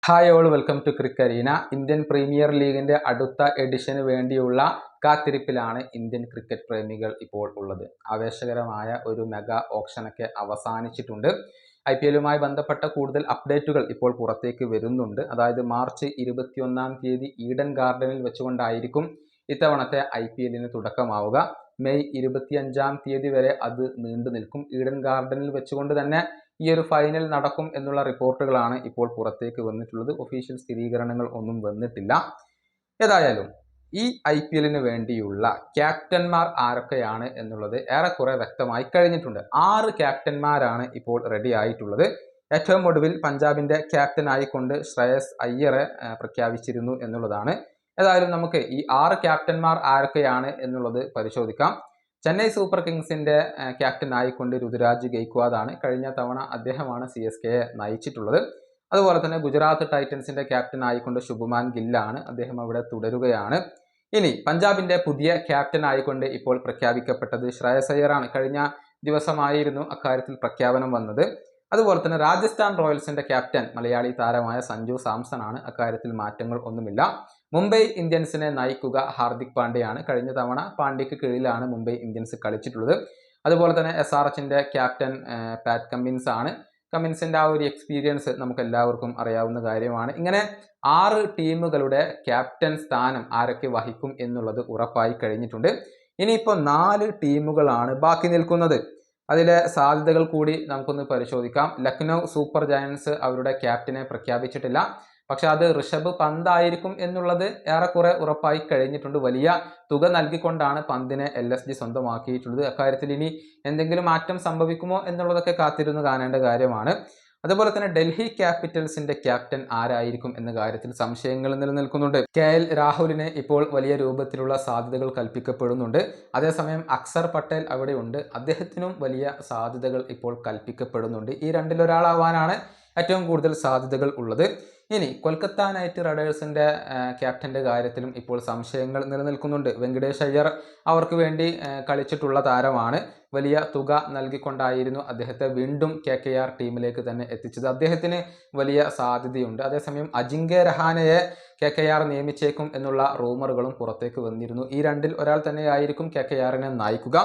Hi all welcome to ക്രിക്കരീന. Indian premier ലീഗിന്റെ അടുത്ത എഡിഷന് വേണ്ടിയുള്ള കാത്തിരിപ്പിലാണ് ഇന്ത്യൻ ക്രിക്കറ്റ് പ്രേമികൾ ഇപ്പോൾ ഉള്ളത്. ആവേശകരമായ ഒരു മെഗാ ഓപ്ഷനൊക്കെ അവസാനിച്ചിട്ടുണ്ട്. IPL-മായി ബന്ധപ്പെട്ട കൂടുതൽ അപ്ഡേറ്റുകൾ ഇപ്പോൾ പുറത്തേക്ക് വരുന്നുണ്ട്. അതായത് മാർച്ച് 21 ഈഡൻ ഗാർഡനിൽ വെച്ചുകൊണ്ടായിരിക്കും ഇത്തവണത്തെ IPL-ന് തുടക്കമാവുക. മെയ് 25 വരെ അത് നീണ്ടു നിൽക്കും. ഈഡൻ ഗാർഡനിൽ വെച്ചുകൊണ്ട് തന്നെ ഈ ഒരു ഫൈനൽ നടക്കും എന്നുള്ള റിപ്പോർട്ടുകളാണ് ഇപ്പോൾ പുറത്തേക്ക് വന്നിട്ടുള്ളത്. ഒഫീഷ്യൽ സ്ഥിരീകരണങ്ങൾ ഒന്നും വന്നിട്ടില്ല. ഏതായാലും ഈ IPL-ന് വേണ്ടിയുള്ള ക്യാപ്റ്റന്മാർ ആരൊക്കെയാണ് എന്നുള്ളത് ഏറെക്കുറെ വ്യക്തമായി കഴിഞ്ഞിട്ടുണ്ട്. 6 ക്യാപ്റ്റന്മാരാണ് ഇപ്പോൾ റെഡി ആയിട്ടുള്ളത്. ഏറ്റവും ഒടുവിൽ പഞ്ചാബിന്റെ ക്യാപ്റ്റൻ ആയിക്കൊണ്ട് ശ്രേയസ് അയ്യറെ പ്രഖ്യാപിച്ചിരുന്നു എന്നുള്ളതാണ്. ഏതായാലും നമുക്ക് ഈ 6 ക്യാപ്റ്റന്മാർ ആരൊക്കെയാണ് എന്നുള്ളത് പരിശോധിക്കാം. ചെന്നൈ സൂപ്പർ കിങ്സിന്റെ ക്യാപ്റ്റൻ ആയിക്കൊണ്ട് ഋതുരാജ് ഗെയ്ക്വാദാണ്. കഴിഞ്ഞ തവണ അദ്ദേഹമാണ് CSKയെ നയിച്ചിട്ടുള്ളത്. അതുപോലെ തന്നെ ഗുജറാത്ത് ടൈറ്റൻസിന്റെ ക്യാപ്റ്റൻ ആയിക്കൊണ്ട് ശുഭ്മാൻ ഗില്ലാണ്. അദ്ദേഹം അവിടെ തുടരുകയാണ്. ഇനി പഞ്ചാബിന്റെ പുതിയ ക്യാപ്റ്റൻ ആയിക്കൊണ്ട് ഇപ്പോൾ പ്രഖ്യാപിക്കപ്പെട്ടത് ശ്രേയസ് അയ്യറാണ്. കഴിഞ്ഞ ദിവസമായിരുന്നു അക്കാര്യത്തിൽ പ്രഖ്യാപനം വന്നത്. അതുപോലെ തന്നെ രാജസ്ഥാൻ റോയൽസിന്റെ ക്യാപ്റ്റൻ മലയാളി താരമായ സഞ്ജു സാംസൺ ആണ്. അക്കാര്യത്തിൽ മാറ്റങ്ങൾ ഒന്നുമില്ല. മുംബൈ ഇന്ത്യൻസിനെ നയിക്കുക ഹാർദിക് പാണ്ഡ്യയാണ്. കഴിഞ്ഞ തവണ പാണ്ഡ്യക്ക് കീഴിലാണ് മുംബൈ ഇന്ത്യൻസ് കളിച്ചിട്ടുള്ളത്. അതുപോലെ തന്നെ SRHന്റെ ക്യാപ്റ്റൻ പാറ്റ് കമ്മിൻസ് ആണ്. കമ്മിൻസിന്റെ ആ ഒരു എക്സ്പീരിയൻസ് നമുക്ക് എല്ലാവർക്കും അറിയാവുന്ന കാര്യമാണ്. ഇങ്ങനെ 6 ടീമുകളുടെ ക്യാപ്റ്റൻ സ്ഥാനം ആരൊക്കെ വഹിക്കും എന്നുള്ളത് ഉറപ്പായി കഴിഞ്ഞിട്ടുണ്ട്. ഇനിയിപ്പോൾ 4 ടീമുകളാണ് ബാക്കി നിൽക്കുന്നത്. അതിലെ സാധ്യതകൾ കൂടി നമുക്കൊന്ന് പരിശോധിക്കാം. ലക്നൗ സൂപ്പർ ജയൻസ് അവരുടെ ക്യാപ്റ്റനെ പ്രഖ്യാപിച്ചിട്ടില്ല. പക്ഷെ അത് ഋഷഭ് പന്ത് ആയിരിക്കും എന്നുള്ളത് ഏറെക്കുറെ ഉറപ്പായി കഴിഞ്ഞിട്ടുണ്ട്. വലിയ തുക നൽകിക്കൊണ്ടാണ് പന്തിനെ LSG സ്വന്തമാക്കിയിട്ടുള്ളത്. അക്കാര്യത്തിൽ ഇനി എന്തെങ്കിലും മാറ്റം സംഭവിക്കുമോ എന്നുള്ളതൊക്കെ കാത്തിരുന്ന് കാണേണ്ട കാര്യമാണ്. അതുപോലെ തന്നെ ഡൽഹി ക്യാപിറ്റൽസിന്റെ ക്യാപ്റ്റൻ ആരായിരിക്കും എന്ന കാര്യത്തിൽ സംശയങ്ങൾ നിലനിൽക്കുന്നുണ്ട്. KL രാഹുലിന് ഇപ്പോൾ വലിയ രൂപത്തിലുള്ള സാധ്യതകൾ കൽപ്പിക്കപ്പെടുന്നുണ്ട്. അതേസമയം അക്സർ പട്ടേൽ അവിടെ ഉണ്ട്. അദ്ദേഹത്തിനും വലിയ സാധ്യതകൾ ഇപ്പോൾ കൽപ്പിക്കപ്പെടുന്നുണ്ട്. ഈ രണ്ടിലൊരാളാവാനാണ് ഏറ്റവും കൂടുതൽ സാധ്യതകൾ ഉള്ളത്. ഇനി കൊൽക്കത്ത നൈറ്റ് റൈഡേഴ്സിന്റെ ക്യാപ്റ്റന്റെ കാര്യത്തിലും ഇപ്പോൾ സംശയങ്ങൾ നിലനിൽക്കുന്നുണ്ട്. വെങ്കടേഷ് അയ്യർ അവർക്ക് വേണ്ടി കളിച്ചിട്ടുള്ള താരമാണ്. വലിയ തുക നൽകിക്കൊണ്ടായിരുന്നു അദ്ദേഹത്തെ വീണ്ടും KKR ടീമിലേക്ക് തന്നെ എത്തിച്ചത്. അദ്ദേഹത്തിന് വലിയ സാധ്യതയുണ്ട്. അതേസമയം അജിങ്ക്യ രഹാനെയെ KKR നിയമിച്ചേക്കും എന്നുള്ള റൂമറുകളും പുറത്തേക്ക് വന്നിരുന്നു. ഈ രണ്ടിൽ ഒരാൾ തന്നെയായിരിക്കും KKRനെ നയിക്കുക.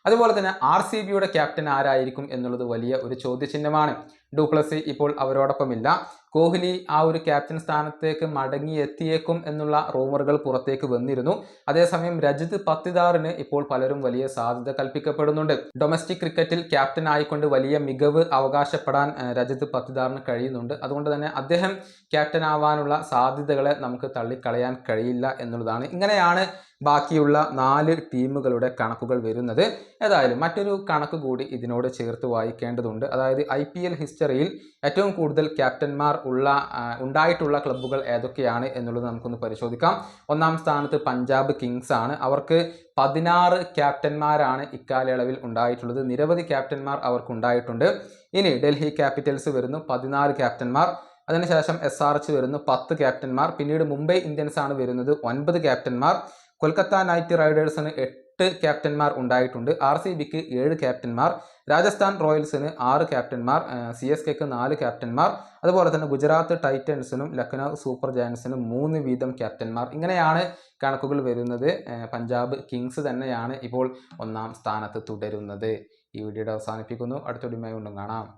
അതുപോലെ തന്നെ RCBയുടെ ക്യാപ്റ്റൻ ആരായിരിക്കും എന്നുള്ളത് വലിയ ഒരു ചോദ്യചിഹ്നമാണ്. ഡുപ്ലസി ഇപ്പോൾ അവരോടൊപ്പമില്ല. കോഹ്ലി ആ ഒരു ക്യാപ്റ്റൻ സ്ഥാനത്തേക്ക് മടങ്ങി എത്തിയേക്കും എന്നുള്ള റൂമറുകൾ പുറത്തേക്ക് വന്നിരുന്നു. അതേസമയം രജിത് പത്തിദാറിന് ഇപ്പോൾ പലരും വലിയ സാധ്യത കൽപ്പിക്കപ്പെടുന്നുണ്ട്. ഡൊമസ്റ്റിക് ക്രിക്കറ്റിൽ ക്യാപ്റ്റൻ ആയിക്കൊണ്ട് വലിയ മികവ് അവകാശപ്പെടാൻ രജിത് പത്തിദാറിന് കഴിയുന്നുണ്ട്. അതുകൊണ്ട് തന്നെ അദ്ദേഹം ക്യാപ്റ്റൻ ആവാനുള്ള സാധ്യതകളെ നമുക്ക് തള്ളിക്കളയാൻ കഴിയില്ല എന്നുള്ളതാണ്. ഇങ്ങനെയാണ് ബാക്കിയുള്ള 4 ടീമുകളുടെ കണക്കുകൾ വരുന്നത്. ഏതായാലും മറ്റൊരു കണക്ക് കൂടി ഇതിനോട് ചേർത്ത് വായിക്കേണ്ടതുണ്ട്. അതായത് IPL ഹിസ്റ്ററിയിൽ ഏറ്റവും കൂടുതൽ ക്യാപ്റ്റന്മാർ ഉണ്ടായിട്ടുള്ള ക്ലബ്ബുകൾ ഏതൊക്കെയാണ് എന്നുള്ളത് നമുക്കൊന്ന് പരിശോധിക്കാം. 1-ാം സ്ഥാനത്ത് പഞ്ചാബ് കിങ്സ് ആണ്. അവർക്ക് 16 ക്യാപ്റ്റന്മാരാണ് ഇക്കാലയളവിൽ ഉണ്ടായിട്ടുള്ളത്. നിരവധി ക്യാപ്റ്റന്മാർ അവർക്ക് ഉണ്ടായിട്ടുണ്ട്. ഇനി ഡൽഹി ക്യാപിറ്റൽസ് വരുന്നു 14 ക്യാപ്റ്റന്മാർ. അതിനുശേഷം SRH വരുന്നു 10 ക്യാപ്റ്റന്മാർ. പിന്നീട് മുംബൈ ഇന്ത്യൻസ് ആണ് വരുന്നത് 9 ക്യാപ്റ്റന്മാർ. കൊൽക്കത്ത നൈറ്റ് റൈഡേഴ്സിന് 8 ക്യാപ്റ്റന്മാർ ഉണ്ടായിട്ടുണ്ട്. RCBക്ക് 7 ക്യാപ്റ്റന്മാർ. രാജസ്ഥാൻ റോയൽസിന് 6 ക്യാപ്റ്റന്മാർ. CSKക്ക് 4 ക്യാപ്റ്റന്മാർ. അതുപോലെ തന്നെ ഗുജറാത്ത് ടൈറ്റൻസിനും ലക്നൗ സൂപ്പർ ജയൻസിനും 3 വീതം ക്യാപ്റ്റന്മാർ. ഇങ്ങനെയാണ് കണക്കുകൾ വരുന്നത്. പഞ്ചാബ് കിങ്സ് തന്നെയാണ് ഇപ്പോൾ 1-ാം സ്ഥാനത്ത് തുടരുന്നത്. ഈ വീഡിയോയുടെ അവസാനിപ്പിക്കുന്നു. അടുത്ത വീഡിയോയുമായി വീണ്ടും കാണാം.